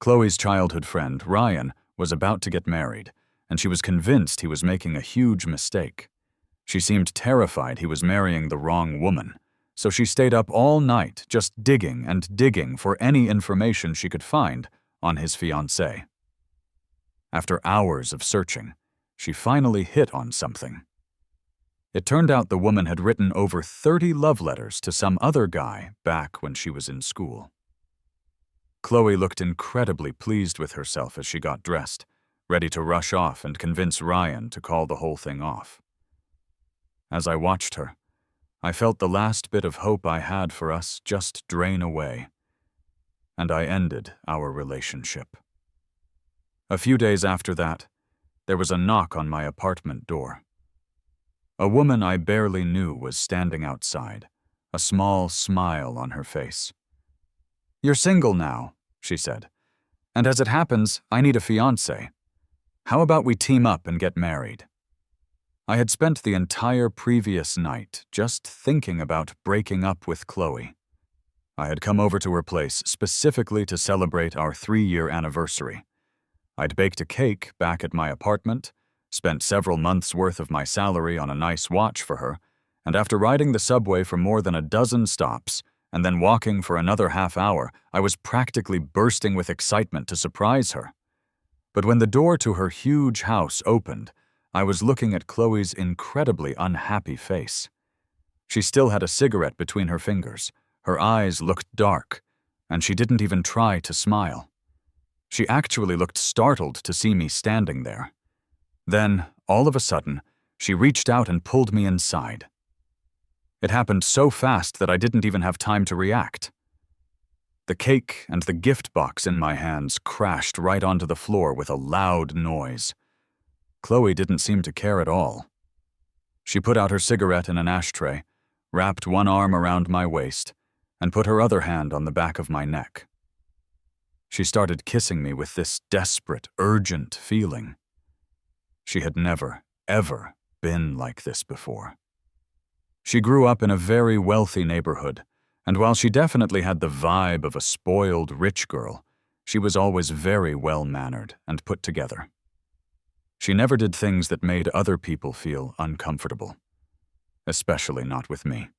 Chloe's childhood friend, Ryan, was about to get married, and she was convinced he was making a huge mistake. She seemed terrified he was marrying the wrong woman, so she stayed up all night just digging and digging for any information she could find on his fiancée. After hours of searching, she finally hit on something. It turned out the woman had written over 30 love letters to some other guy back when she was in school. Chloe looked incredibly pleased with herself as she got dressed, ready to rush off and convince Ryan to call the whole thing off. As I watched her, I felt the last bit of hope I had for us just drain away, and I ended our relationship. A few days after that, there was a knock on my apartment door. A woman I barely knew was standing outside, a small smile on her face. "You're single now," she said, "and as it happens, I need a fiancé. How about we team up and get married?" I had spent the entire previous night just thinking about breaking up with Chloe. I had come over to her place specifically to celebrate our 3-year anniversary. I'd baked a cake back at my apartment, spent several months' worth of my salary on a nice watch for her, and after riding the subway for more than a dozen stops, and then walking for another half hour, I was practically bursting with excitement to surprise her. But when the door to her huge house opened, I was looking at Chloe's incredibly unhappy face. She still had a cigarette between her fingers, her eyes looked dark, and she didn't even try to smile. She actually looked startled to see me standing there. Then, all of a sudden, she reached out and pulled me inside. It happened so fast that I didn't even have time to react. The cake and the gift box in my hands crashed right onto the floor with a loud noise. Chloe didn't seem to care at all. She put out her cigarette in an ashtray, wrapped one arm around my waist, and put her other hand on the back of my neck. She started kissing me with this desperate, urgent feeling. She had never, ever been like this before. She grew up in a very wealthy neighborhood, and while she definitely had the vibe of a spoiled rich girl, she was always very well-mannered and put together. She never did things that made other people feel uncomfortable, especially not with me.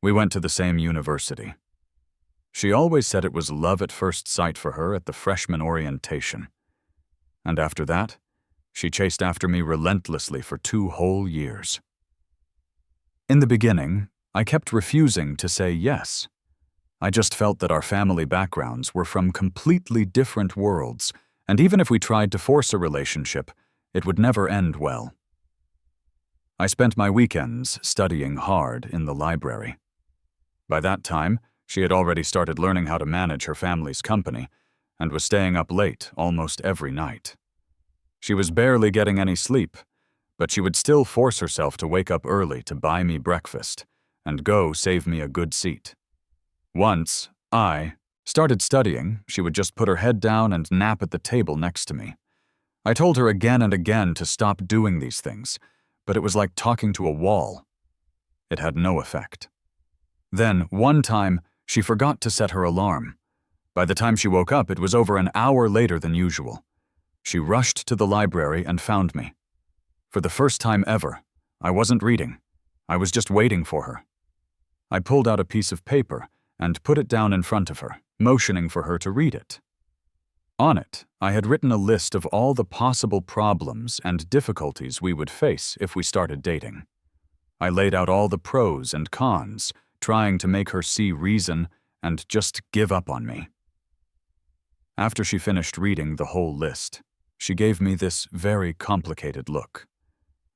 We went to the same university. She always said it was love at first sight for her at the freshman orientation. And after that, she chased after me relentlessly for 2 whole years. In the beginning, I kept refusing to say yes. I just felt that our family backgrounds were from completely different worlds, and even if we tried to force a relationship, it would never end well. I spent my weekends studying hard in the library. By that time, she had already started learning how to manage her family's company and was staying up late almost every night. She was barely getting any sleep, but she would still force herself to wake up early to buy me breakfast and go save me a good seat. Once I started studying, she would just put her head down and nap at the table next to me. I told her again and again to stop doing these things, but it was like talking to a wall. It had no effect. Then, one time, she forgot to set her alarm. By the time she woke up, it was over an hour later than usual. She rushed to the library and found me. For the first time ever, I wasn't reading. I was just waiting for her. I pulled out a piece of paper and put it down in front of her, motioning for her to read it. On it, I had written a list of all the possible problems and difficulties we would face if we started dating. I laid out all the pros and cons, trying to make her see reason and just give up on me. After she finished reading the whole list, she gave me this very complicated look.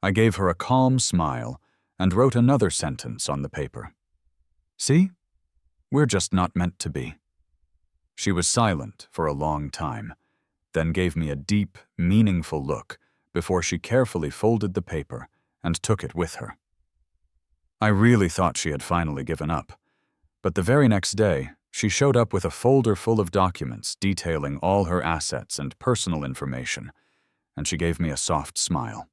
I gave her a calm smile and wrote another sentence on the paper. "See? We're just not meant to be." She was silent for a long time, then gave me a deep, meaningful look before she carefully folded the paper and took it with her. I really thought she had finally given up, but the very next day, she showed up with a folder full of documents detailing all her assets and personal information, and she gave me a soft smile.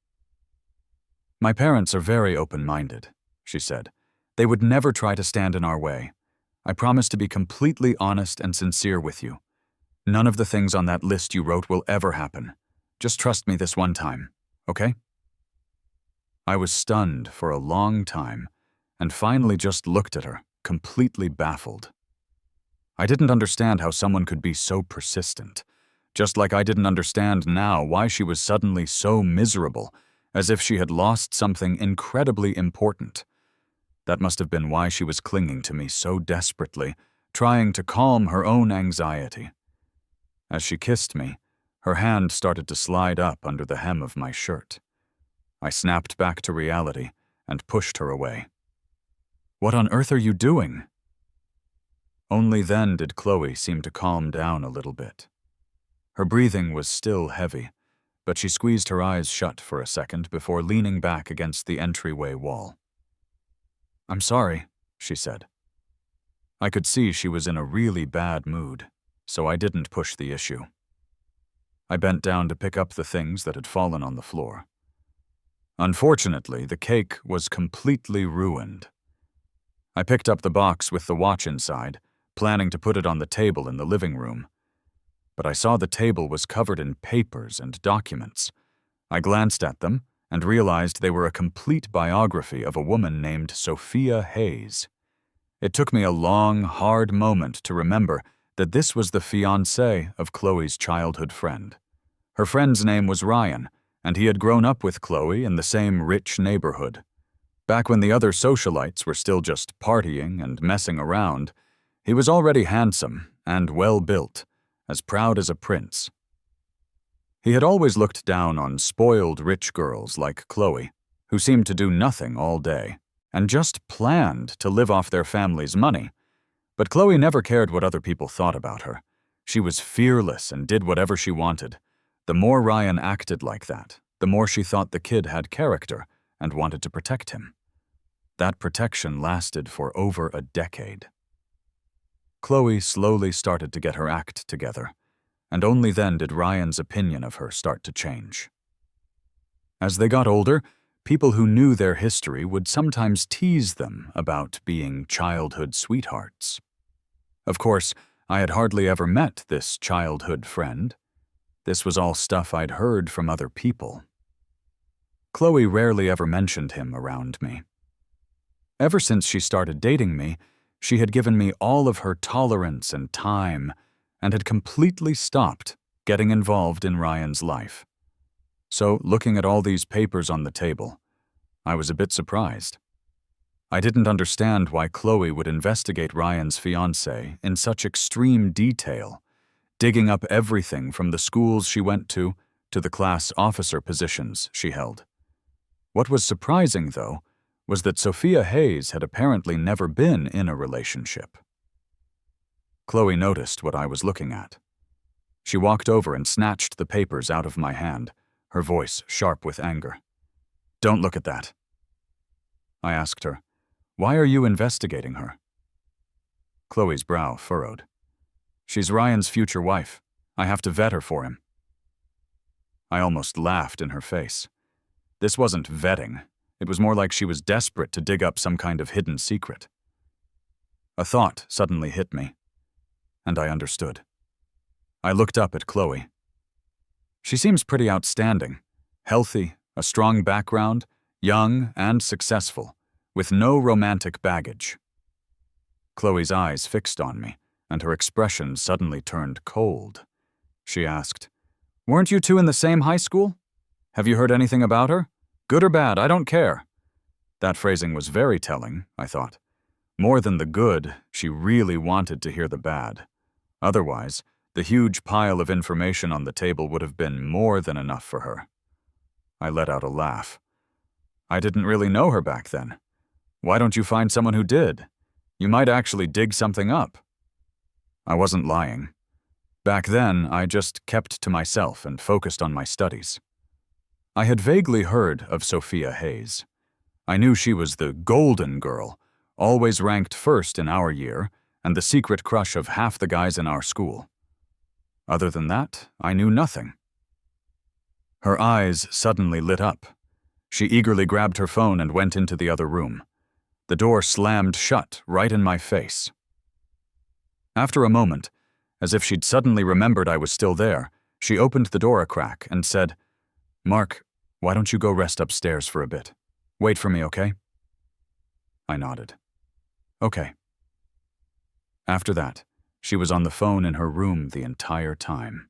"My parents are very open-minded," she said. "They would never try to stand in our way. I promise to be completely honest and sincere with you. None of the things on that list you wrote will ever happen. Just trust me this one time, okay? I was stunned for a long time and finally just looked at her, completely baffled. I didn't understand how someone could be so persistent, just like I didn't understand now why she was suddenly so miserable, as if she had lost something incredibly important. That must have been why she was clinging to me so desperately, trying to calm her own anxiety. As she kissed me, her hand started to slide up under the hem of my shirt. I snapped back to reality and pushed her away. "What on earth are you doing?" Only then did Chloe seem to calm down a little bit. Her breathing was still heavy, but she squeezed her eyes shut for a second before leaning back against the entryway wall. "I'm sorry," she said. I could see she was in a really bad mood, so I didn't push the issue. I bent down to pick up the things that had fallen on the floor. Unfortunately, the cake was completely ruined. I picked up the box with the watch inside, planning to put it on the table in the living room. But I saw the table was covered in papers and documents. I glanced at them and realized they were a complete biography of a woman named Sophia Hayes. It took me a long, hard moment to remember that this was the fiancé of Chloe's childhood friend. Her friend's name was Ryan, and he had grown up with Chloe in the same rich neighborhood. Back when the other socialites were still just partying and messing around, he was already handsome and well-built, as proud as a prince. He had always looked down on spoiled rich girls like Chloe, who seemed to do nothing all day, and just planned to live off their family's money. But Chloe never cared what other people thought about her. She was fearless and did whatever she wanted. The more Ryan acted like that, the more she thought the kid had character and wanted to protect him. That protection lasted for over a decade. Chloe slowly started to get her act together, and only then did Ryan's opinion of her start to change. As they got older, people who knew their history would sometimes tease them about being childhood sweethearts. Of course, I had hardly ever met this childhood friend. This was all stuff I'd heard from other people. Chloe rarely ever mentioned him around me. Ever since she started dating me, she had given me all of her tolerance and time, and had completely stopped getting involved in Ryan's life. So, looking at all these papers on the table, I was a bit surprised. I didn't understand why Chloe would investigate Ryan's fiancé in such extreme detail, digging up everything from the schools she went to the class officer positions she held. What was surprising, though, was that Sophia Hayes had apparently never been in a relationship. Chloe noticed what I was looking at. She walked over and snatched the papers out of my hand, her voice sharp with anger. "Don't look at that." I asked her, "Why are you investigating her?" Chloe's brow furrowed. "She's Ryan's future wife. I have to vet her for him." I almost laughed in her face. This wasn't vetting. It was more like she was desperate to dig up some kind of hidden secret. A thought suddenly hit me, and I understood. I looked up at Chloe. She seems pretty outstanding, healthy, a strong background, young and successful, with no romantic baggage. Chloe's eyes fixed on me, and her expression suddenly turned cold. She asked, "Weren't you two in the same high school? Have you heard anything about her? Good or bad, I don't care." That phrasing was very telling, I thought. More than the good, she really wanted to hear the bad. Otherwise, the huge pile of information on the table would have been more than enough for her. I let out a laugh. "I didn't really know her back then. Why don't you find someone who did? You might actually dig something up." I wasn't lying. Back then, I just kept to myself and focused on my studies. I had vaguely heard of Sophia Hayes. I knew she was the golden girl, always ranked first in our year, and the secret crush of half the guys in our school. Other than that, I knew nothing. Her eyes suddenly lit up. She eagerly grabbed her phone and went into the other room. The door slammed shut right in my face. After a moment, As if she'd suddenly remembered I was still there, she opened the door a crack and said, "Mark, why don't you go rest upstairs for a bit? Wait for me, okay?" I nodded. "Okay." After that, she was on the phone in her room the entire time.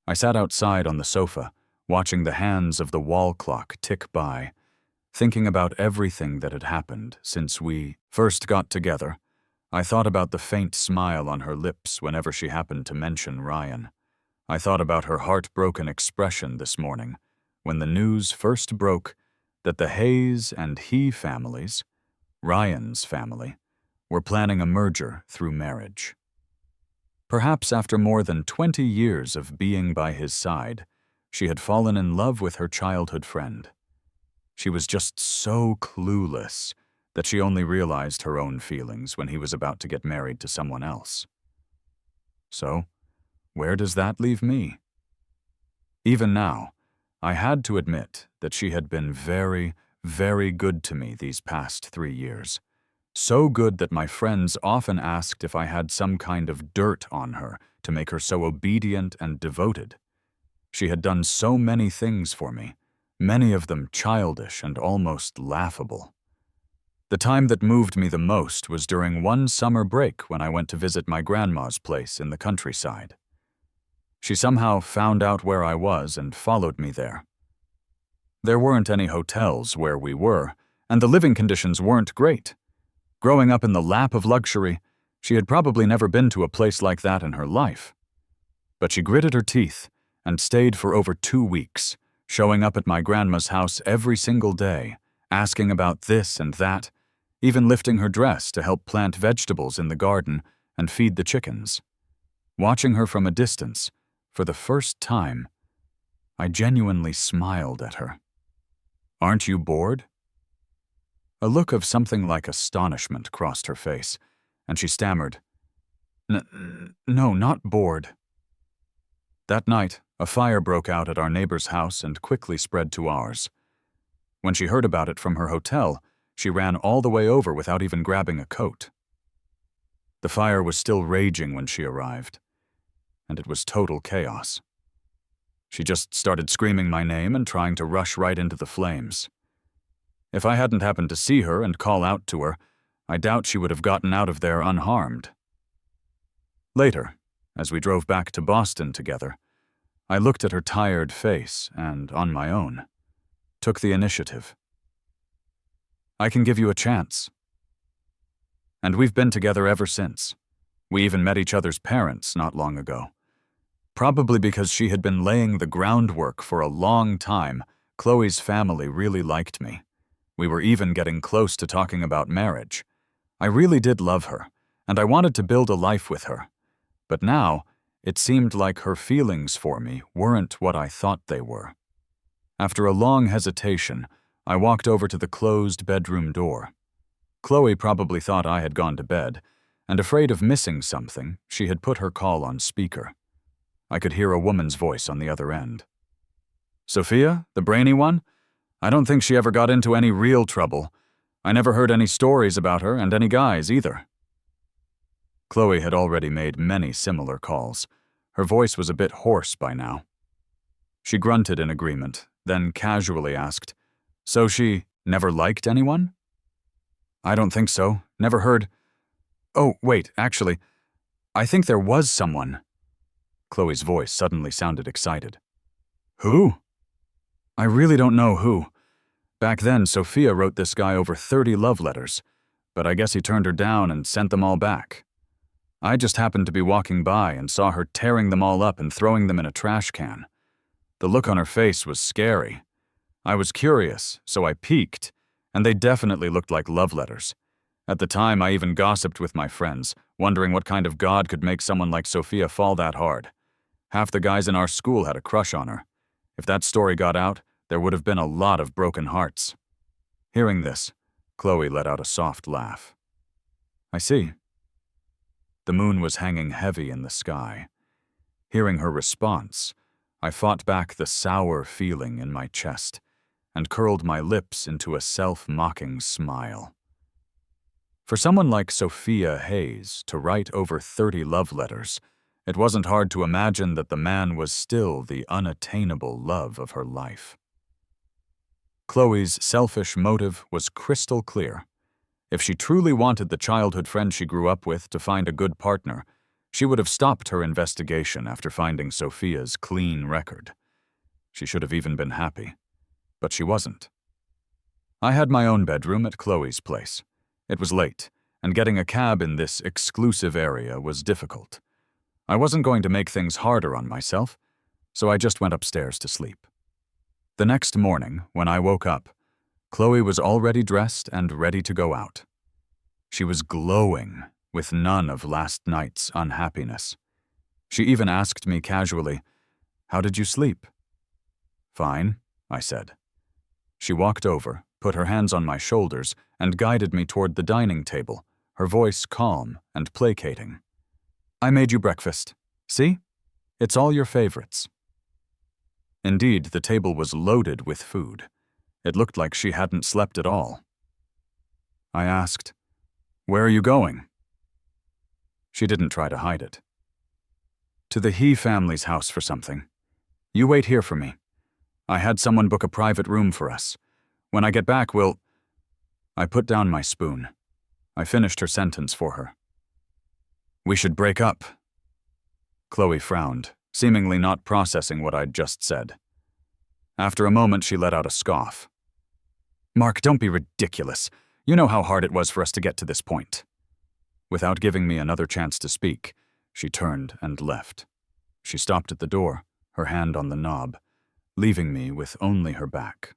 I sat outside on the sofa, watching the hands of the wall clock tick by, thinking about everything that had happened since we first got together. I thought about the faint smile on her lips whenever she happened to mention Ryan. I thought about her heartbroken expression this morning when the news first broke that the Hayes and He families, Ryan's family, were planning a merger through marriage. Perhaps after more than 20 years of being by his side, she had fallen in love with her childhood friend. She was just so clueless that she only realized her own feelings when he was about to get married to someone else. So, where does that leave me? Even now, I had to admit that she had been very, very good to me these past 3 years. So good that my friends often asked if I had some kind of dirt on her to make her so obedient and devoted. She had done so many things for me, many of them childish and almost laughable. The time that moved me the most was during one summer break when I went to visit my grandma's place in the countryside. She somehow found out where I was and followed me there. There weren't any hotels where we were, and the living conditions weren't great. Growing up in the lap of luxury, she had probably never been to a place like that in her life. But she gritted her teeth and stayed for over 2 weeks, showing up at my grandma's house every single day, asking about this and that, even lifting her dress to help plant vegetables in the garden and feed the chickens. Watching her from a distance, for the first time, I genuinely smiled at her. "Aren't you bored?" A look of something like astonishment crossed her face, and she stammered, No, not bored." That night, a fire broke out at our neighbor's house and quickly spread to ours. When she heard about it from her hotel, she ran all the way over without even grabbing a coat. The fire was still raging when she arrived, and it was total chaos. She just started screaming my name and trying to rush right into the flames. If I hadn't happened to see her and call out to her, I doubt she would have gotten out of there unharmed. Later, as we drove back to Boston together, I looked at her tired face and, on my own, took the initiative. "I can give you a chance." And we've been together ever since. We even met each other's parents not long ago. Probably because she had been laying the groundwork for a long time, Chloe's family really liked me. We were even getting close to talking about marriage. I really did love her, and I wanted to build a life with her. But now, it seemed like her feelings for me weren't what I thought they were. After a long hesitation, I walked over to the closed bedroom door. Chloe probably thought I had gone to bed, and afraid of missing something, she had put her call on speaker. I could hear a woman's voice on the other end. "Sophia, the brainy one? I don't think she ever got into any real trouble. I never heard any stories about her and any guys either." Chloe had already made many similar calls. Her voice was a bit hoarse by now. She grunted in agreement, then casually asked, "So she never liked anyone?" "I don't think so. Never heard. Oh, wait, actually, I think there was someone." Chloe's voice suddenly sounded excited. "Who?" "I really don't know who. Back then, Sophia wrote this guy over 30 love letters, but I guess he turned her down and sent them all back. I just happened to be walking by and saw her tearing them all up and throwing them in a trash can. The look on her face was scary. I was curious, so I peeked, and they definitely looked like love letters. At the time, I even gossiped with my friends, wondering what kind of god could make someone like Sophia fall that hard. Half the guys in our school had a crush on her. If that story got out, there would have been a lot of broken hearts." Hearing this, Chloe let out a soft laugh. "I see." The moon was hanging heavy in the sky. Hearing her response, I fought back the sour feeling in my chest and curled my lips into a self-mocking smile. For someone like Sophia Hayes to write over 30 love letters It wasn't hard to imagine that the man was still the unattainable love of her life. Chloe's selfish motive was crystal clear. If she truly wanted the childhood friend she grew up with to find a good partner, she would have stopped her investigation after finding Sophia's clean record. She should have even been happy, but she wasn't. I had my own bedroom at Chloe's place. It was late, and getting a cab in this exclusive area was difficult. I wasn't going to make things harder on myself, so I just went upstairs to sleep. The next morning, when I woke up, Chloe was already dressed and ready to go out. She was glowing with none of last night's unhappiness. She even asked me casually, "How did you sleep?" "Fine," I said. She walked over, put her hands on my shoulders, and guided me toward the dining table, her voice calm and placating. "I made you breakfast. See? It's all your favorites." Indeed, the table was loaded with food. It looked like she hadn't slept at all. I asked, "Where are you going?" She didn't try to hide it. "To the He family's house for something. You wait here for me. I had someone book a private room for us. When I get back, we'll—" I put down my spoon. I finished her sentence for her. "We should break up." Chloe frowned, seemingly not processing what I'd just said. After a moment, she let out a scoff. "Mark, don't be ridiculous. You know how hard it was for us to get to this point." Without giving me another chance to speak, she turned and left. She stopped at the door, her hand on the knob, leaving me with only her back.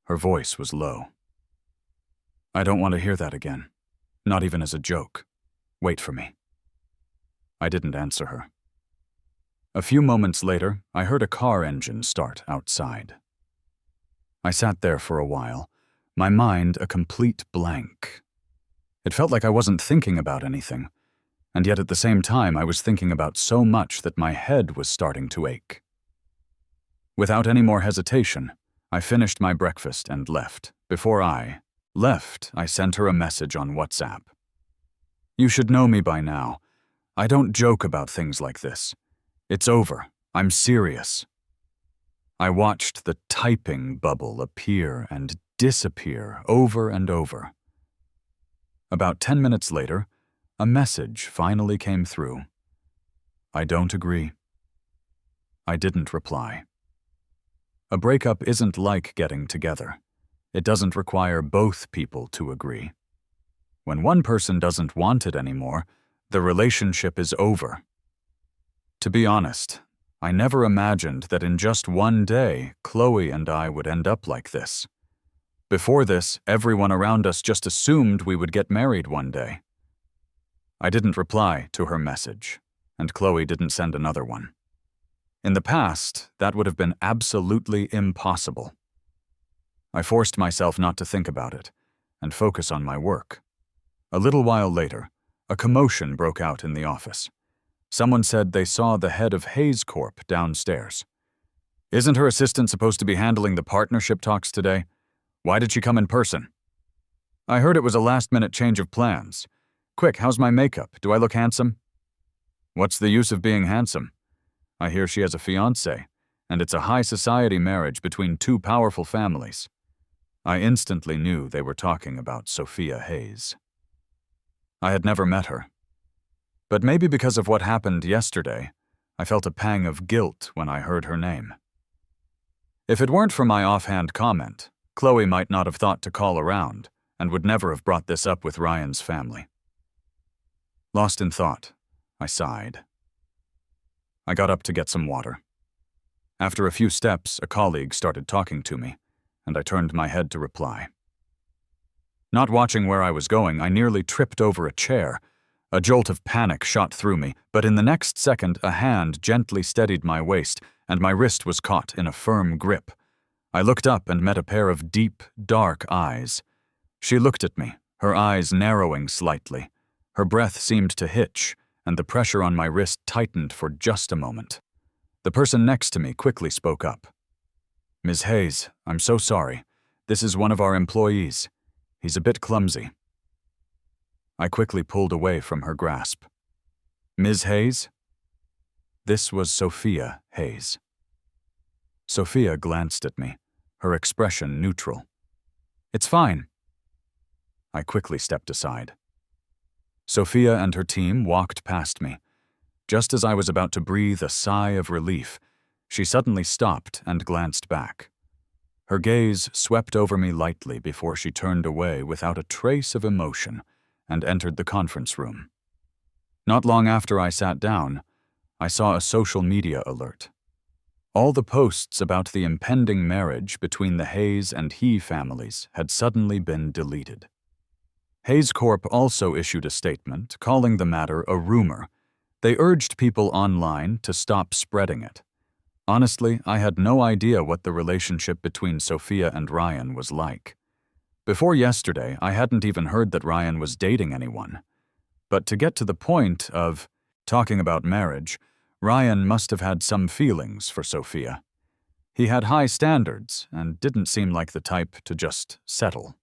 Her voice was low. "I don't want to hear that again. Not even as a joke. Wait for me." I didn't answer her. A few moments later, I heard a car engine start outside. I sat there for a while, my mind a complete blank. It felt like I wasn't thinking about anything, and yet at the same time I was thinking about so much that my head was starting to ache. Without any more hesitation, I finished my breakfast and left. Before I left, I sent her a message on WhatsApp. "You should know me by now. I don't joke about things like this. It's over. I'm serious." I watched the typing bubble appear and disappear over and over. About 10 minutes later, a message finally came through. "I don't agree." I didn't reply. A breakup isn't like getting together. It doesn't require both people to agree. When one person doesn't want it anymore, the relationship is over. To be honest, I never imagined that in just one day, Chloe and I would end up like this. Before this, everyone around us just assumed we would get married one day. I didn't reply to her message, and Chloe didn't send another one. In the past, that would have been absolutely impossible. I forced myself not to think about it and focus on my work. A little while later, a commotion broke out in the office. Someone said they saw the head of Hayes Corp downstairs. "Isn't her assistant supposed to be handling the partnership talks today? Why did she come in person?" "I heard it was a last-minute change of plans. Quick, how's my makeup? Do I look handsome?" "What's the use of being handsome? I hear she has a fiancé, and it's a high-society marriage between two powerful families." I instantly knew they were talking about Sophia Hayes. I had never met her. But maybe because of what happened yesterday, I felt a pang of guilt when I heard her name. If it weren't for my offhand comment, Chloe might not have thought to call around and would never have brought this up with Ryan's family. Lost in thought, I sighed. I got up to get some water. After a few steps, a colleague started talking to me, and I turned my head to reply. Not watching where I was going, I nearly tripped over a chair. A jolt of panic shot through me, but in the next second, a hand gently steadied my waist, and my wrist was caught in a firm grip. I looked up and met a pair of deep, dark eyes. She looked at me, her eyes narrowing slightly. Her breath seemed to hitch, and the pressure on my wrist tightened for just a moment. The person next to me quickly spoke up. "Ms. Hayes, I'm so sorry. This is one of our employees. He's a bit clumsy." I quickly pulled away from her grasp. "Ms. Hayes?" This was Sophia Hayes. Sophia glanced at me, her expression neutral. "It's fine." I quickly stepped aside. Sophia and her team walked past me. Just as I was about to breathe a sigh of relief, she suddenly stopped and glanced back. Her gaze swept over me lightly before she turned away without a trace of emotion and entered the conference room. Not long after I sat down, I saw a social media alert. All the posts about the impending marriage between the Hayes and He families had suddenly been deleted. Hayes Corp also issued a statement calling the matter a rumor. They urged people online to stop spreading it. Honestly, I had no idea what the relationship between Sophia and Ryan was like. Before yesterday, I hadn't even heard that Ryan was dating anyone. But to get to the point of talking about marriage, Ryan must have had some feelings for Sophia. He had high standards and didn't seem like the type to just settle.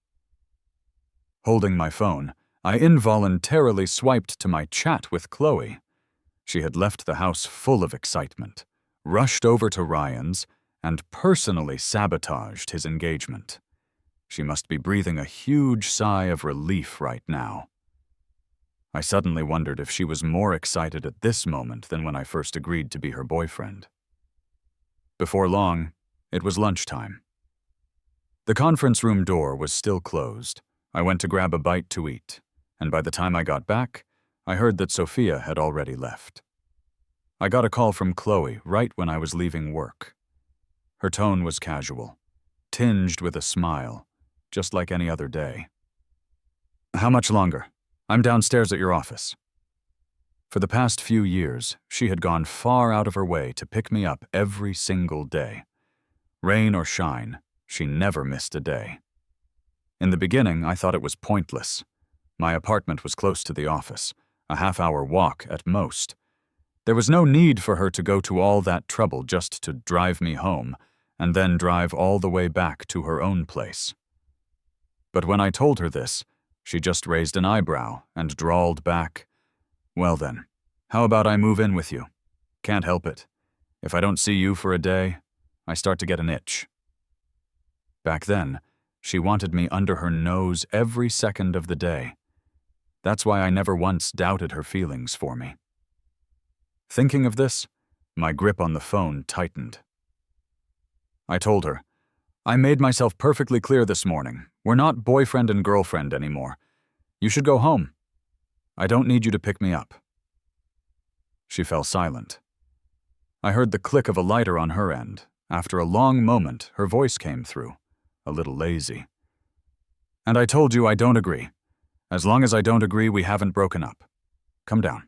Holding my phone, I involuntarily swiped to my chat with Chloe. She had left the house full of excitement, rushed over to Ryan's, and personally sabotaged his engagement. She must be breathing a huge sigh of relief right now. I suddenly wondered if she was more excited at this moment than when I first agreed to be her boyfriend. Before long, it was lunchtime. The conference room door was still closed. I went to grab a bite to eat, and by the time I got back, I heard that Sophia had already left. I got a call from Chloe right when I was leaving work. Her tone was casual, tinged with a smile, just like any other day. "How much longer? I'm downstairs at your office." For the past few years, she had gone far out of her way to pick me up every single day. Rain or shine, she never missed a day. In the beginning, I thought it was pointless. My apartment was close to the office, a half-hour walk at most. There was no need for her to go to all that trouble just to drive me home, and then drive all the way back to her own place. But when I told her this, she just raised an eyebrow and drawled back, "Well then, how about I move in with you? Can't help it. If I don't see you for a day, I start to get an itch." Back then, she wanted me under her nose every second of the day. That's why I never once doubted her feelings for me. Thinking of this, my grip on the phone tightened. I told her, "I made myself perfectly clear this morning. We're not boyfriend and girlfriend anymore. You should go home. I don't need you to pick me up." She fell silent. I heard the click of a lighter on her end. After a long moment, her voice came through, a little lazy. "And I told you I don't agree. As long as I don't agree, we haven't broken up. Come down.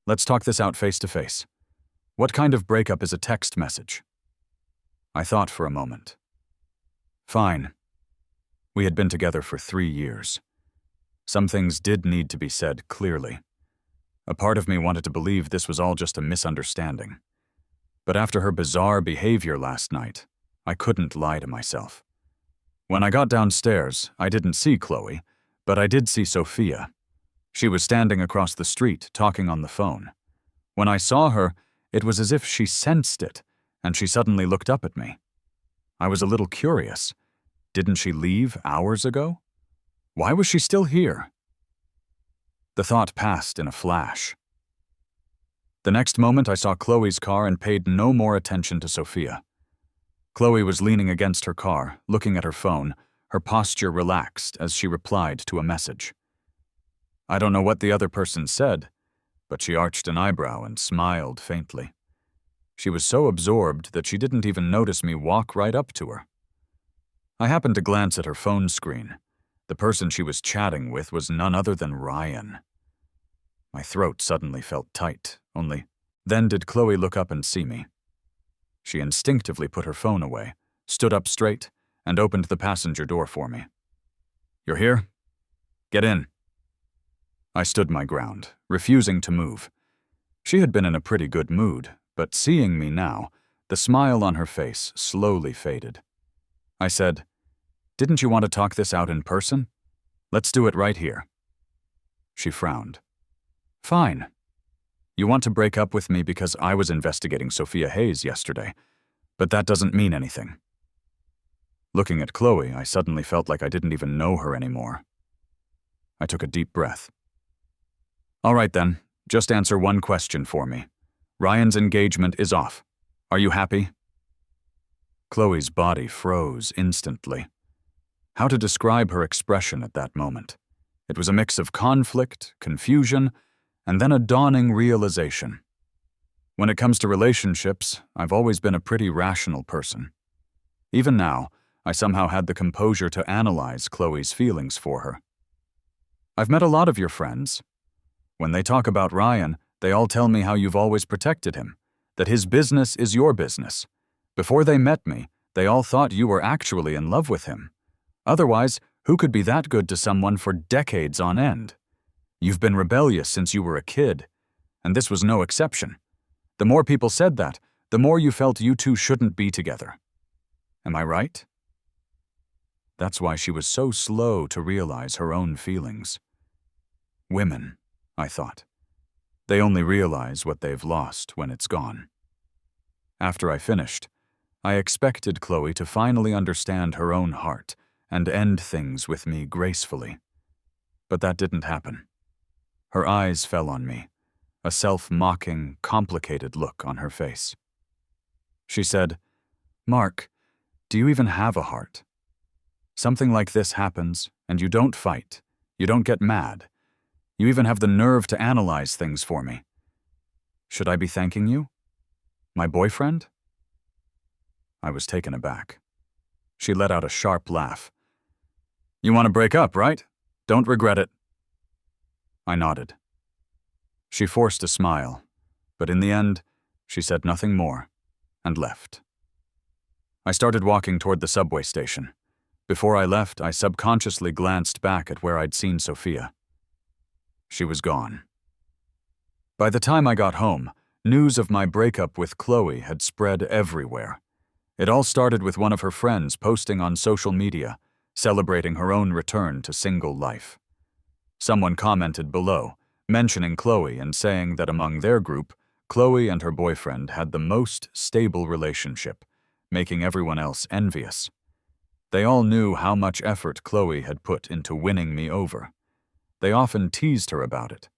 Let's talk this out face to face. What kind of breakup is a text message?" I thought for a moment. Fine. We had been together for 3 years. Some things did need to be said clearly. A part of me wanted to believe this was all just a misunderstanding. But after her bizarre behavior last night, I couldn't lie to myself. When I got downstairs, I didn't see Chloe, but I did see Sophia. She was standing across the street, talking on the phone. When I saw her, it was as if she sensed it, and she suddenly looked up at me. I was a little curious. Didn't she leave hours ago? Why was she still here? The thought passed in a flash. The next moment, I saw Chloe's car and paid no more attention to Sophia. Chloe was leaning against her car, looking at her phone, her posture relaxed as she replied to a message. I don't know what the other person said, but she arched an eyebrow and smiled faintly. She was so absorbed that she didn't even notice me walk right up to her. I happened to glance at her phone screen. The person she was chatting with was none other than Ryan. My throat suddenly felt tight, only then did Chloe look up and see me. She instinctively put her phone away, stood up straight, and opened the passenger door for me. "You're here? Get in." I stood my ground, refusing to move. She had been in a pretty good mood, but seeing me now, the smile on her face slowly faded. I said, "Didn't you want to talk this out in person? Let's do it right here." She frowned. "Fine." You want to break up with me because I was investigating Sophia Hayes yesterday, but that doesn't mean anything. Looking at Chloe, I suddenly felt like I didn't even know her anymore. I took a deep breath. All right then, just answer one question for me. Ryan's engagement is off. Are you happy? Chloe's body froze instantly. How to describe her expression at that moment? It was a mix of conflict, confusion, and then a dawning realization. When it comes to relationships, I've always been a pretty rational person. Even now, I somehow had the composure to analyze Chloe's feelings for her. I've met a lot of your friends. When they talk about Ryan, they all tell me how you've always protected him, that his business is your business. Before they met me, they all thought you were actually in love with him. Otherwise, who could be that good to someone for decades on end? You've been rebellious since you were a kid, and this was no exception. The more people said that, the more you felt you two shouldn't be together. Am I right? That's why she was so slow to realize her own feelings. Women, I thought. They only realize what they've lost when it's gone. After I finished, I expected Chloe to finally understand her own heart and end things with me gracefully. But that didn't happen. Her eyes fell on me, a self-mocking, complicated look on her face. She said, "Mark, do you even have a heart? Something like this happens, and you don't fight. You don't get mad. You even have the nerve to analyze things for me. Should I be thanking you? My boyfriend?" I was taken aback. She let out a sharp laugh. "You want to break up, right? Don't regret it." I nodded. She forced a smile, but in the end, she said nothing more and left. I started walking toward the subway station. Before I left, I subconsciously glanced back at where I'd seen Sophia. She was gone. By the time I got home, news of my breakup with Chloe had spread everywhere. It all started with one of her friends posting on social media, celebrating her own return to single life. Someone commented below, mentioning Chloe and saying that among their group, Chloe and her boyfriend had the most stable relationship, making everyone else envious. They all knew how much effort Chloe had put into winning me over. They often teased her about it.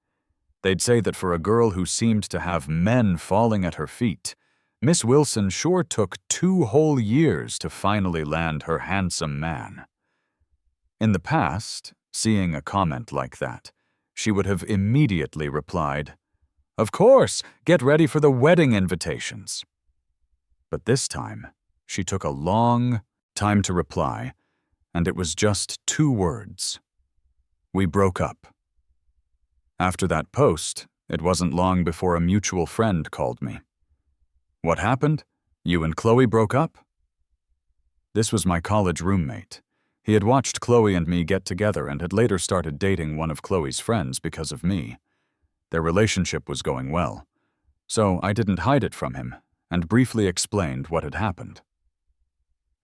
They'd say that for a girl who seemed to have men falling at her feet, Miss Wilson sure took 2 whole years to finally land her handsome man. In the past, seeing a comment like that, she would have immediately replied, "Of course, get ready for the wedding invitations." But this time, she took a long time to reply, and it was just 2 words. We broke up. After that post, it wasn't long before a mutual friend called me. "What happened? You and Chloe broke up?" This was my college roommate. He had watched Chloe and me get together and had later started dating one of Chloe's friends because of me. Their relationship was going well, so I didn't hide it from him and briefly explained what had happened.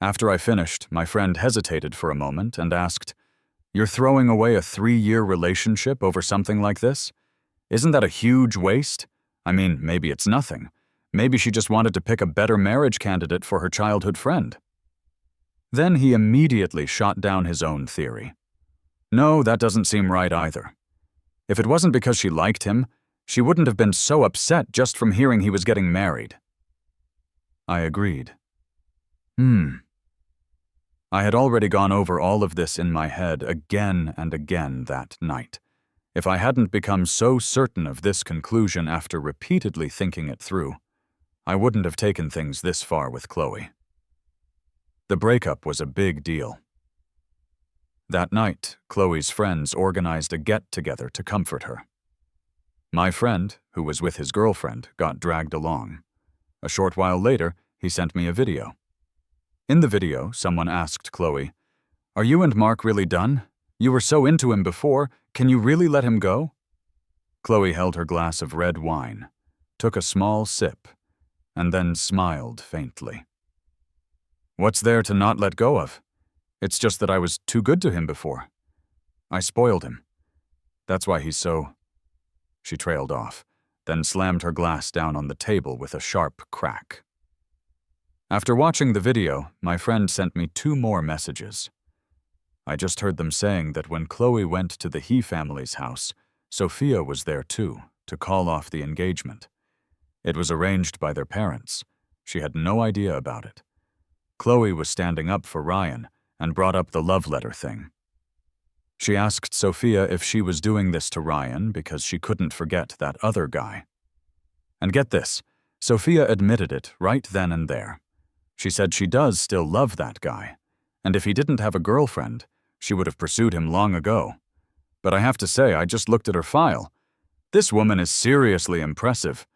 After I finished, my friend hesitated for a moment and asked, "You're throwing away a 3-year relationship over something like this? Isn't that a huge waste? I mean, maybe it's nothing. Maybe she just wanted to pick a better marriage candidate for her childhood friend." Then he immediately shot down his own theory. "No, that doesn't seem right either. If it wasn't because she liked him, she wouldn't have been so upset just from hearing he was getting married." I agreed. I had already gone over all of this in my head again and again that night. If I hadn't become so certain of this conclusion after repeatedly thinking it through, I wouldn't have taken things this far with Chloe. The breakup was a big deal. That night, Chloe's friends organized a get-together to comfort her. My friend, who was with his girlfriend, got dragged along. A short while later, he sent me a video. In the video, someone asked Chloe, "Are you and Mark really done? You were so into him before, can you really let him go?" Chloe held her glass of red wine, took a small sip, and then smiled faintly. "What's there to not let go of? It's just that I was too good to him before. I spoiled him. That's why he's so—" She trailed off, then slammed her glass down on the table with a sharp crack. After watching the video, my friend sent me 2 more messages. I just heard them saying that when Chloe went to the He family's house, Sophia was there too, to call off the engagement. It was arranged by their parents. She had no idea about it. Chloe was standing up for Ryan and brought up the love letter thing. She asked Sophia if she was doing this to Ryan because she couldn't forget that other guy. And get this, Sophia admitted it right then and there. She said she does still love that guy, and if he didn't have a girlfriend, she would have pursued him long ago. But I have to say, I just looked at her file. This woman is seriously impressive.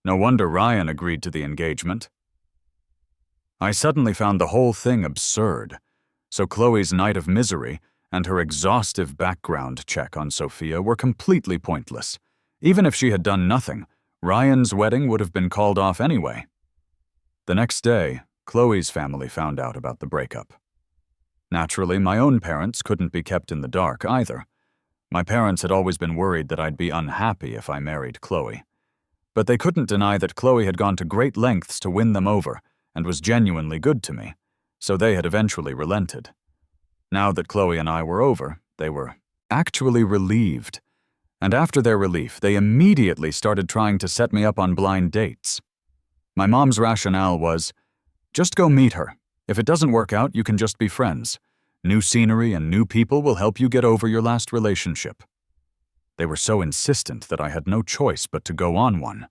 No wonder Ryan agreed to the engagement. I suddenly found the whole thing absurd. So Chloe's night of misery and her exhaustive background check on Sophia were completely pointless. Even if she had done nothing, Ryan's wedding would have been called off anyway. The next day, Chloe's family found out about the breakup. Naturally, my own parents couldn't be kept in the dark either. My parents had always been worried that I'd be unhappy if I married Chloe. But they couldn't deny that Chloe had gone to great lengths to win them over and was genuinely good to me, so they had eventually relented. Now that Chloe and I were over, they were actually relieved. And after their relief, they immediately started trying to set me up on blind dates. My mom's rationale was, just go meet her. If it doesn't work out, you can just be friends. New scenery and new people will help you get over your last relationship. They were so insistent that I had no choice but to go on one.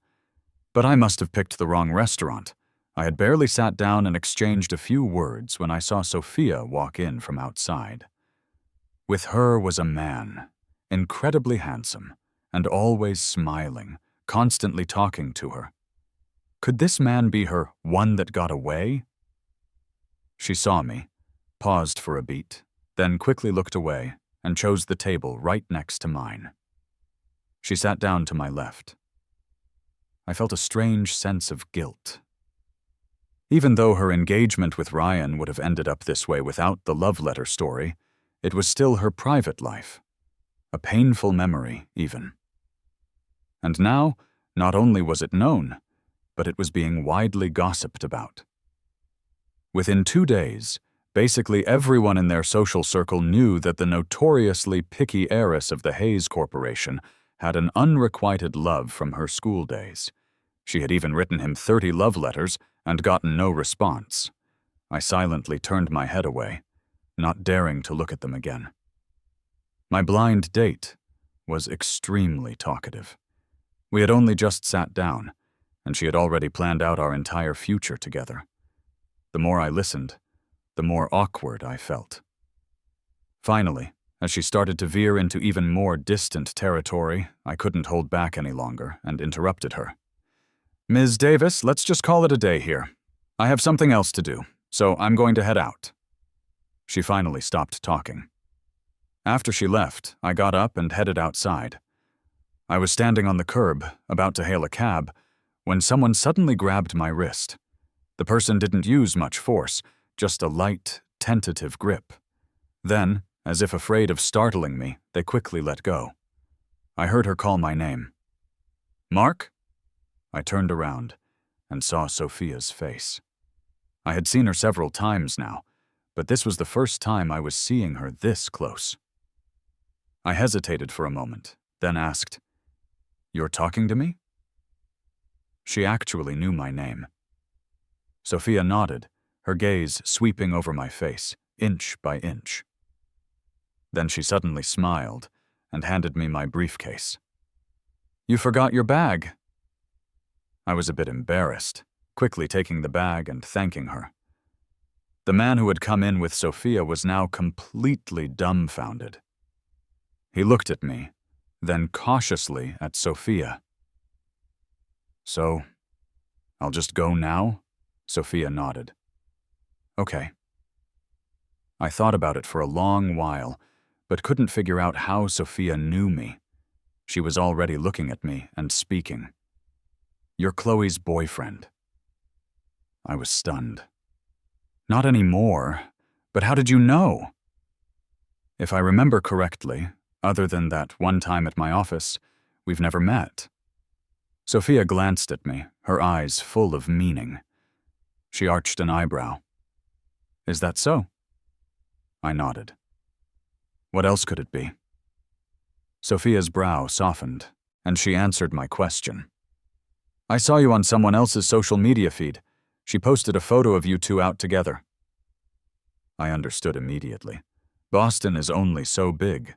But I must have picked the wrong restaurant. I had barely sat down and exchanged a few words when I saw Sophia walk in from outside. With her was a man, incredibly handsome, and always smiling, constantly talking to her. Could this man be her one that got away? She saw me, paused for a beat, then quickly looked away and chose the table right next to mine. She sat down to my left. I felt a strange sense of guilt. Even though her engagement with Ryan would have ended up this way without the love letter story, it was still her private life. A painful memory, even. And now, not only was it known, but it was being widely gossiped about. Within 2 days, basically everyone in their social circle knew that the notoriously picky heiress of the Hayes Corporation had an unrequited love from her school days. She had even written him 30 love letters and gotten no response. I silently turned my head away, not daring to look at them again. My blind date was extremely talkative. We had only just sat down, and she had already planned out our entire future together. The more I listened, the more awkward I felt. Finally, as she started to veer into even more distant territory, I couldn't hold back any longer and interrupted her. Ms. Davis, let's just call it a day here. I have something else to do, so I'm going to head out. She finally stopped talking. After she left, I got up and headed outside. I was standing on the curb, about to hail a cab, when someone suddenly grabbed my wrist. The person didn't use much force, just a light, tentative grip. Then, as if afraid of startling me, they quickly let go. I heard her call my name. Mark? I turned around and saw Sophia's face. I had seen her several times now, but this was the first time I was seeing her this close. I hesitated for a moment, then asked, "You're talking to me?" She actually knew my name. Sophia nodded, her gaze sweeping over my face, inch by inch. Then she suddenly smiled and handed me my briefcase. "You forgot your bag." I was a bit embarrassed, quickly taking the bag and thanking her. The man who had come in with Sophia was now completely dumbfounded. He looked at me, then cautiously at Sophia. "So, I'll just go now?" Sophia nodded. "Okay." I thought about it for a long while, but couldn't figure out how Sophia knew me. She was already looking at me and speaking. "You're Chloe's boyfriend." I was stunned. "Not anymore, but how did you know?" "If I remember correctly, other than that one time at my office, we've never met." Sophia glanced at me, her eyes full of meaning. She arched an eyebrow. Is that so? I nodded. What else could it be? Sophia's brow softened, and she answered my question. I saw you on someone else's social media feed. She posted a photo of you two out together. I understood immediately. Boston is only so big.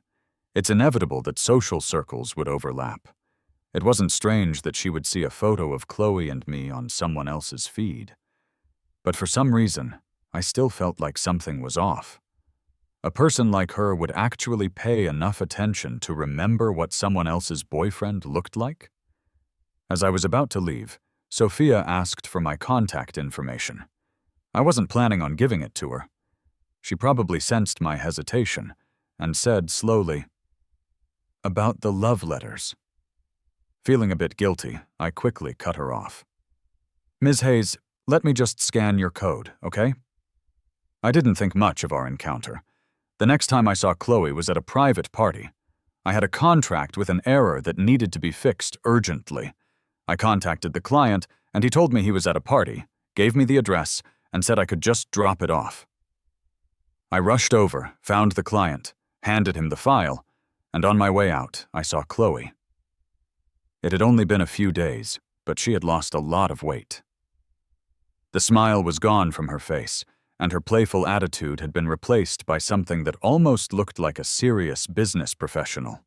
It's inevitable that social circles would overlap. It wasn't strange that she would see a photo of Chloe and me on someone else's feed. But for some reason, I still felt like something was off. A person like her would actually pay enough attention to remember what someone else's boyfriend looked like? As I was about to leave, Sophia asked for my contact information. I wasn't planning on giving it to her. She probably sensed my hesitation and said slowly, "About the love letters." Feeling a bit guilty, I quickly cut her off. "Ms. Hayes, let me just scan your code, okay?" I didn't think much of our encounter. The next time I saw Chloe was at a private party. I had a contract with an error that needed to be fixed urgently. I contacted the client, and he told me he was at a party, gave me the address, and said I could just drop it off. I rushed over, found the client, handed him the file, and on my way out, I saw Chloe. It had only been a few days, but she had lost a lot of weight. The smile was gone from her face, and her playful attitude had been replaced by something that almost looked like a serious business professional.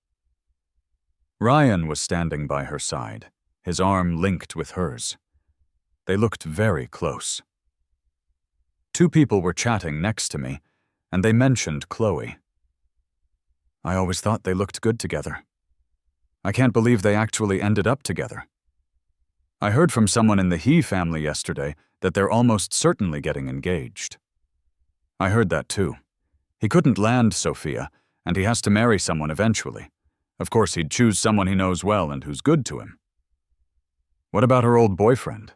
Ryan was standing by her side, his arm linked with hers. They looked very close. Two people were chatting next to me, and they mentioned Chloe. I always thought they looked good together. I can't believe they actually ended up together. I heard from someone in the He family yesterday that they're almost certainly getting engaged. I heard that too. He couldn't land Sophia, and he has to marry someone eventually. Of course, he'd choose someone he knows well and who's good to him. What about her old boyfriend?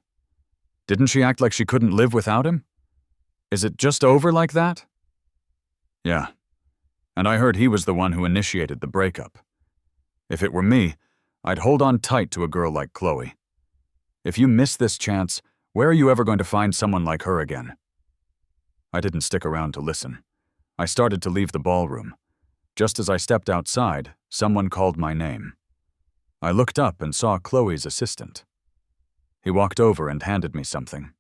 Didn't she act like she couldn't live without him? Is it just over like that? Yeah, and I heard he was the one who initiated the breakup. If it were me, I'd hold on tight to a girl like Chloe. If you miss this chance, where are you ever going to find someone like her again? I didn't stick around to listen. I started to leave the ballroom. Just as I stepped outside, someone called my name. I looked up and saw Chloe's assistant. He walked over and handed me something.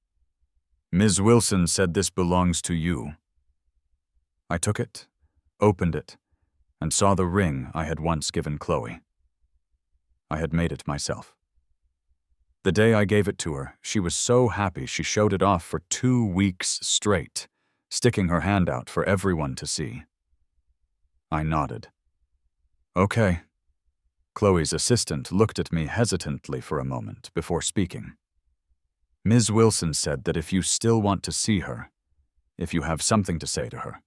"Ms. Wilson said this belongs to you." I took it, opened it, and saw the ring I had once given Chloe. I had made it myself. The day I gave it to her, she was so happy she showed it off for 2 weeks straight, sticking her hand out for everyone to see. I nodded. Okay. Chloe's assistant looked at me hesitantly for a moment before speaking. "Ms. Wilson said that if you still want to see her, if you have something to say to her,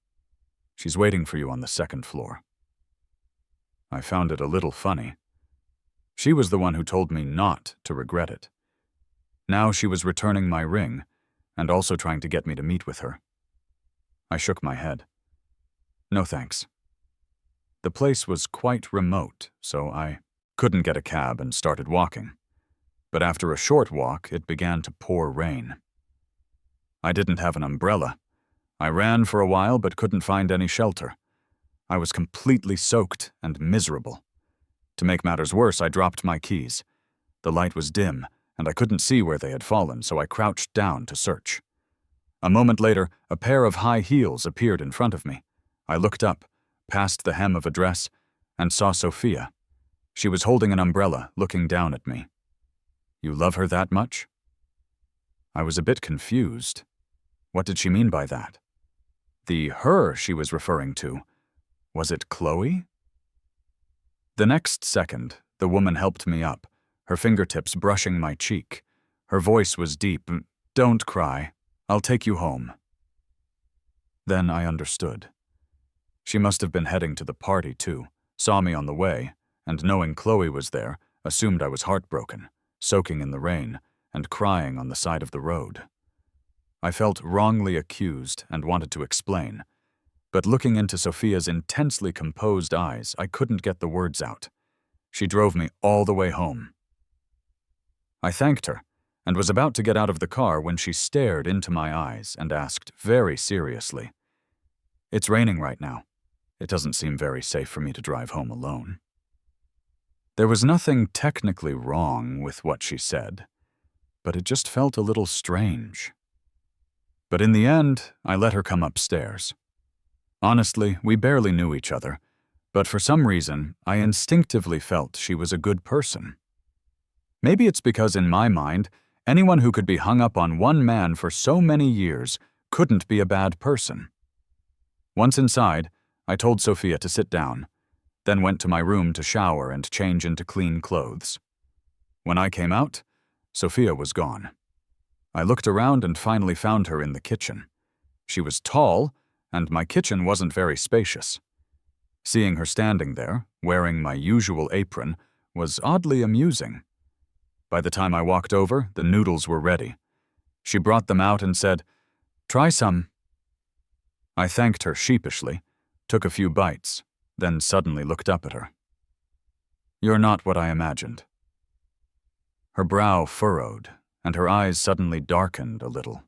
she's waiting for you on the 2nd floor." I found it a little funny. She was the one who told me not to regret it. Now she was returning my ring and also trying to get me to meet with her. I shook my head. No thanks. The place was quite remote, so I couldn't get a cab and started walking. But after a short walk, it began to pour rain. I didn't have an umbrella. I ran for a while but couldn't find any shelter. I was completely soaked and miserable. To make matters worse, I dropped my keys. The light was dim, and I couldn't see where they had fallen, so I crouched down to search. A moment later, a pair of high heels appeared in front of me. I looked up, past the hem of a dress, and saw Sophia. She was holding an umbrella, looking down at me. "You love her that much?" I was a bit confused. What did she mean by that? The her she was referring to, was it Chloe? The next second, the woman helped me up, her fingertips brushing my cheek. Her voice was deep. "Don't cry. I'll take you home." Then I understood. She must have been heading to the party too, saw me on the way, and knowing Chloe was there, assumed I was heartbroken, soaking in the rain, and crying on the side of the road. I felt wrongly accused and wanted to explain, but looking into Sophia's intensely composed eyes, I couldn't get the words out. She drove me all the way home. I thanked her and was about to get out of the car when she stared into my eyes and asked very seriously, "It's raining right now. It doesn't seem very safe for me to drive home alone." There was nothing technically wrong with what she said, but it just felt a little strange. But in the end, I let her come upstairs. Honestly, we barely knew each other, but for some reason, I instinctively felt she was a good person. Maybe it's because in my mind, anyone who could be hung up on one man for so many years couldn't be a bad person. Once inside, I told Sophia to sit down, then went to my room to shower and change into clean clothes. When I came out, Sophia was gone. I looked around and finally found her in the kitchen. She was tall, and my kitchen wasn't very spacious. Seeing her standing there, wearing my usual apron, was oddly amusing. By the time I walked over, the noodles were ready. She brought them out and said, "Try some." I thanked her sheepishly, took a few bites, then suddenly looked up at her. "You're not what I imagined." Her brow furrowed, and her eyes suddenly darkened a little.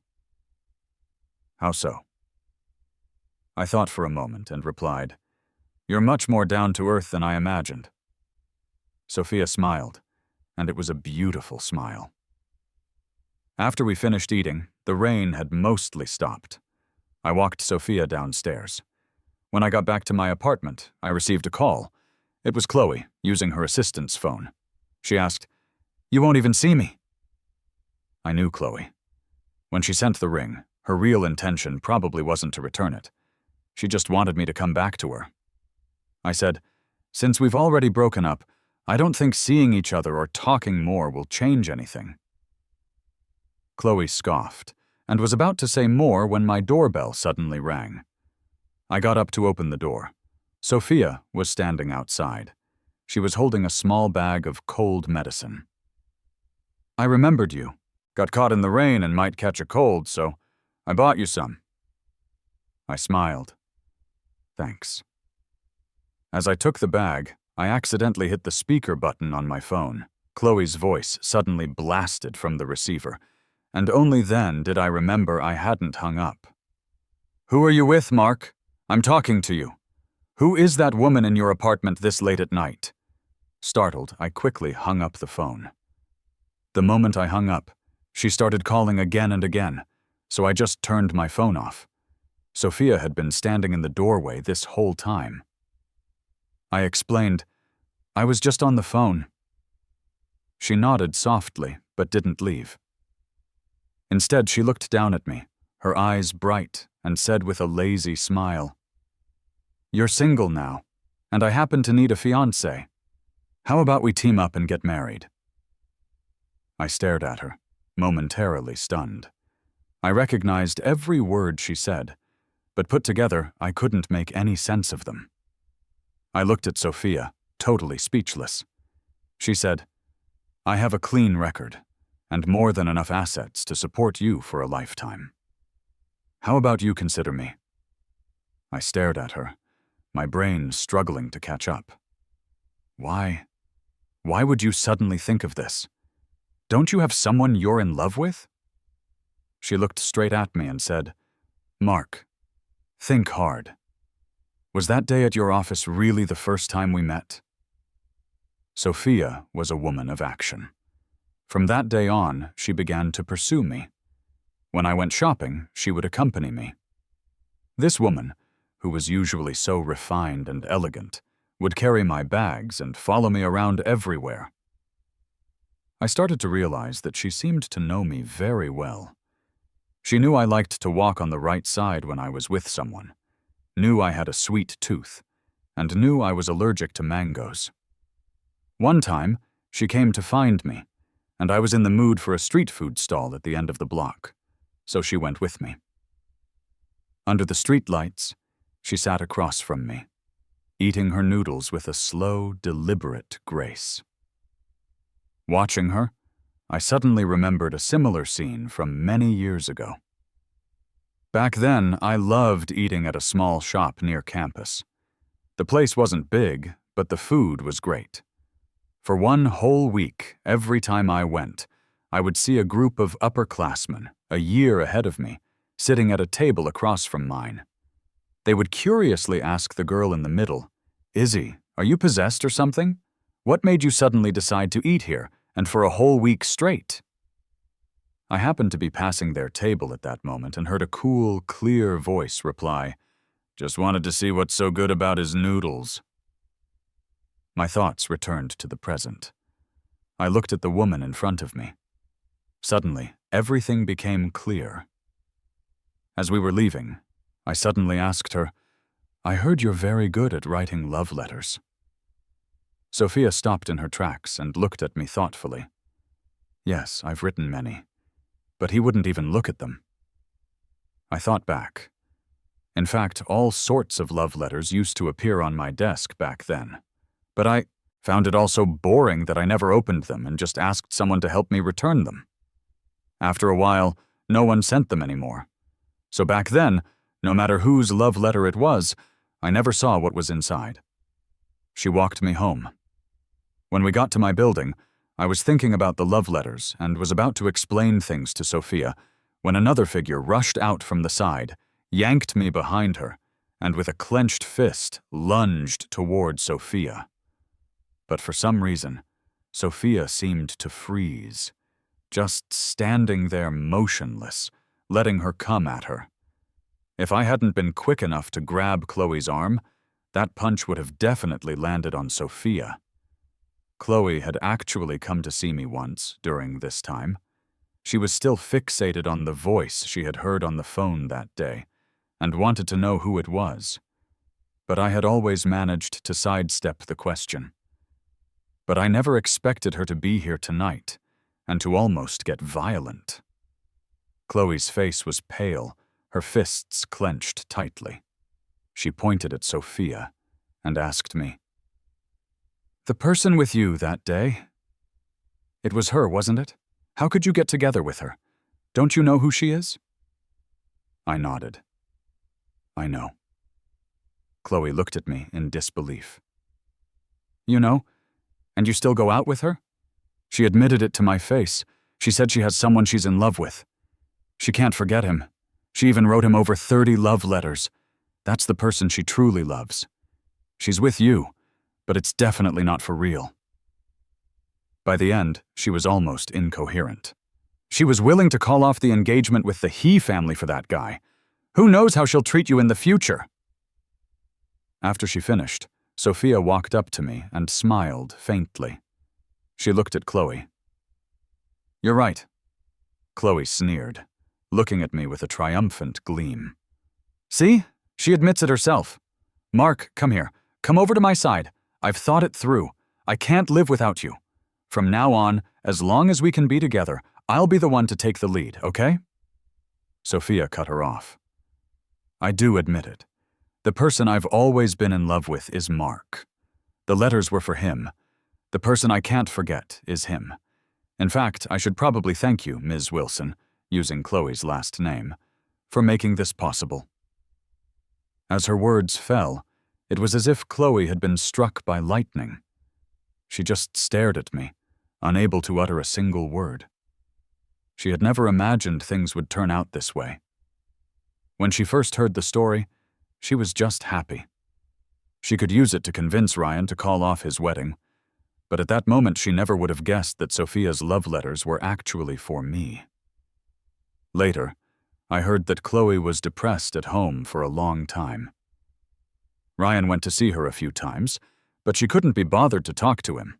"How so?" I thought for a moment and replied, "You're much more down to earth than I imagined." Sophia smiled, and it was a beautiful smile. After we finished eating, the rain had mostly stopped. I walked Sophia downstairs. When I got back to my apartment, I received a call. It was Chloe, using her assistant's phone. She asked, "You won't even see me." I knew Chloe. When she sent the ring, her real intention probably wasn't to return it. She just wanted me to come back to her. I said, "Since we've already broken up, I don't think seeing each other or talking more will change anything." Chloe scoffed and was about to say more when my doorbell suddenly rang. I got up to open the door. Sophia was standing outside. She was holding a small bag of cold medicine. "I remembered you. Got caught in the rain and might catch a cold, so I bought you some." I smiled. "Thanks." As I took the bag, I accidentally hit the speaker button on my phone. Chloe's voice suddenly blasted from the receiver, and only then did I remember I hadn't hung up. "Who are you with, Mark? I'm talking to you. Who is that woman in your apartment this late at night?" Startled, I quickly hung up the phone. The moment I hung up, she started calling again and again, so I just turned my phone off. Sophia had been standing in the doorway this whole time. I explained, "I was just on the phone." She nodded softly, but didn't leave. Instead, she looked down at me, her eyes bright, and said with a lazy smile, "You're single now, and I happen to need a fiancé. How about we team up and get married?" I stared at her, momentarily stunned. I recognized every word she said, but put together, I couldn't make any sense of them. I looked at Sophia, totally speechless. She said, "I have a clean record, and more than enough assets to support you for a lifetime. How about you consider me?" I stared at her, my brain struggling to catch up. Why would you suddenly think of this? Don't you have someone you're in love with?" She looked straight at me and said, "Mark, think hard. Was that day at your office really the first time we met?" Sophia was a woman of action. From that day on, she began to pursue me. When I went shopping, she would accompany me. This woman, who was usually so refined and elegant, would carry my bags and follow me around everywhere. I started to realize that she seemed to know me very well. She knew I liked to walk on the right side when I was with someone, knew I had a sweet tooth, and knew I was allergic to mangoes. One time, she came to find me, and I was in the mood for a street food stall at the end of the block, so she went with me. Under the streetlights, she sat across from me, eating her noodles with a slow, deliberate grace. Watching her, I suddenly remembered a similar scene from many years ago. Back then, I loved eating at a small shop near campus. The place wasn't big, but the food was great. For one whole week, every time I went, I would see a group of upperclassmen, a year ahead of me, sitting at a table across from mine. They would curiously ask the girl in the middle, "Izzy, are you possessed or something? What made you suddenly decide to eat here, and for a whole week straight?" I happened to be passing their table at that moment and heard a cool, clear voice reply, "Just wanted to see what's so good about his noodles." My thoughts returned to the present. I looked at the woman in front of me. Suddenly, everything became clear. As we were leaving, I suddenly asked her, "I heard you're very good at writing love letters." Sophia stopped in her tracks and looked at me thoughtfully. "Yes, I've written many, but he wouldn't even look at them." I thought back. In fact, all sorts of love letters used to appear on my desk back then, but I found it all so boring that I never opened them and just asked someone to help me return them. After a while, no one sent them anymore. So back then, no matter whose love letter it was, I never saw what was inside. She walked me home. When we got to my building, I was thinking about the love letters and was about to explain things to Sophia when another figure rushed out from the side, yanked me behind her, and with a clenched fist lunged toward Sophia. But for some reason, Sophia seemed to freeze, just standing there motionless, letting her come at her. If I hadn't been quick enough to grab Chloe's arm, that punch would have definitely landed on Sophia. Chloe had actually come to see me once during this time. She was still fixated on the voice she had heard on the phone that day, and wanted to know who it was. But I had always managed to sidestep the question. But I never expected her to be here tonight, and to almost get violent. Chloe's face was pale, her fists clenched tightly. She pointed at Sophia and asked me, "The person with you that day? It was her, wasn't it? How could you get together with her? Don't you know who she is?" I nodded. "I know." Chloe looked at me in disbelief. "You know? And you still go out with her? She admitted it to my face. She said she has someone she's in love with. She can't forget him. She even wrote him over 30 love letters. That's the person she truly loves. She's with you, but it's definitely not for real." By the end, she was almost incoherent. She was willing to call off the engagement with the He family for that guy. Who knows how she'll treat you in the future? After she finished, Sophia walked up to me and smiled faintly. She looked at Chloe. "You're right," Chloe sneered, looking at me with a triumphant gleam. "See? She admits it herself. Mark, come here. Come over to my side. I've thought it through. I can't live without you. From now on, as long as we can be together, I'll be the one to take the lead, okay?" Sophia cut her off. "I do admit it. The person I've always been in love with is Mark. The letters were for him. The person I can't forget is him. In fact, I should probably thank you, Ms. Wilson," using Chloe's last name, "for making this possible." As her words fell, it was as if Chloe had been struck by lightning. She just stared at me, unable to utter a single word. She had never imagined things would turn out this way. When she first heard the story, she was just happy. She could use it to convince Ryan to call off his wedding, but at that moment she never would have guessed that Sophia's love letters were actually for me. Later, I heard that Chloe was depressed at home for a long time. Ryan went to see her a few times, but she couldn't be bothered to talk to him.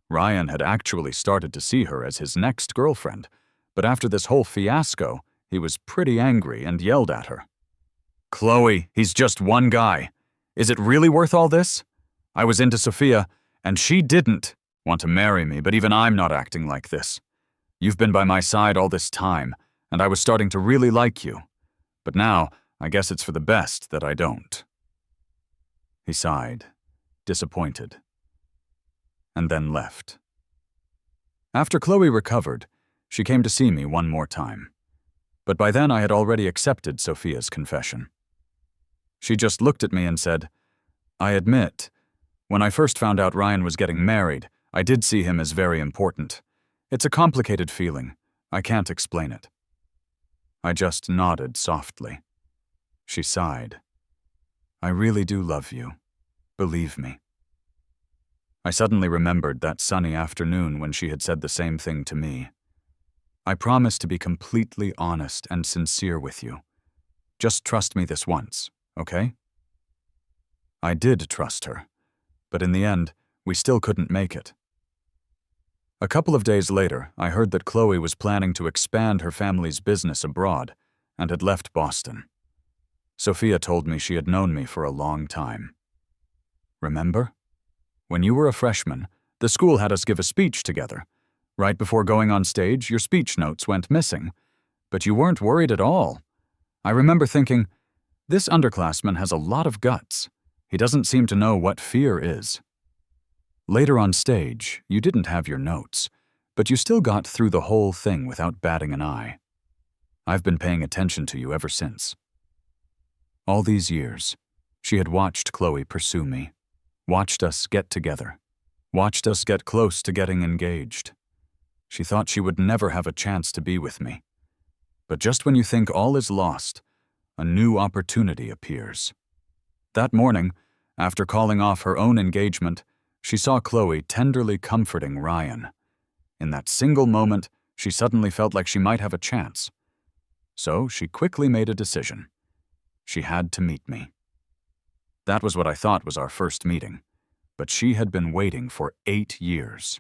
Ryan had actually started to see her as his next girlfriend, but after this whole fiasco, he was pretty angry and yelled at her. "Chloe, he's just one guy. Is it really worth all this? I was into Sophia, and she didn't want to marry me, but even I'm not acting like this. You've been by my side all this time, and I was starting to really like you. But now, I guess it's for the best that I don't." He sighed, disappointed, and then left. After Chloe recovered, she came to see me one more time. But by then I had already accepted Sophia's confession. She just looked at me and said, "I admit, when I first found out Ryan was getting married, I did see him as very important. It's a complicated feeling. I can't explain it. I just nodded softly. She sighed. I really do love you. Believe me. I suddenly remembered that sunny afternoon when she had said the same thing to me. I promise to be completely honest and sincere with you. Just trust me this once, okay? I did trust her, but in the end, we still couldn't make it. A couple of days later, I heard that Chloe was planning to expand her family's business abroad and had left Boston. Sophia told me she had known me for a long time. Remember? When you were a freshman, the school had us give a speech together. Right before going on stage, your speech notes went missing. But you weren't worried at all. I remember thinking, this underclassman has a lot of guts. He doesn't seem to know what fear is. Later on stage, you didn't have your notes, but you still got through the whole thing without batting an eye. I've been paying attention to you ever since. All these years, she had watched Chloe pursue me, watched us get together, watched us get close to getting engaged. She thought she would never have a chance to be with me. But just when you think all is lost, a new opportunity appears. That morning, after calling off her own engagement, she saw Chloe tenderly comforting Ryan. In that single moment, she suddenly felt like she might have a chance. So she quickly made a decision. She had to meet me. That was what I thought was our first meeting, but she had been waiting for 8 years.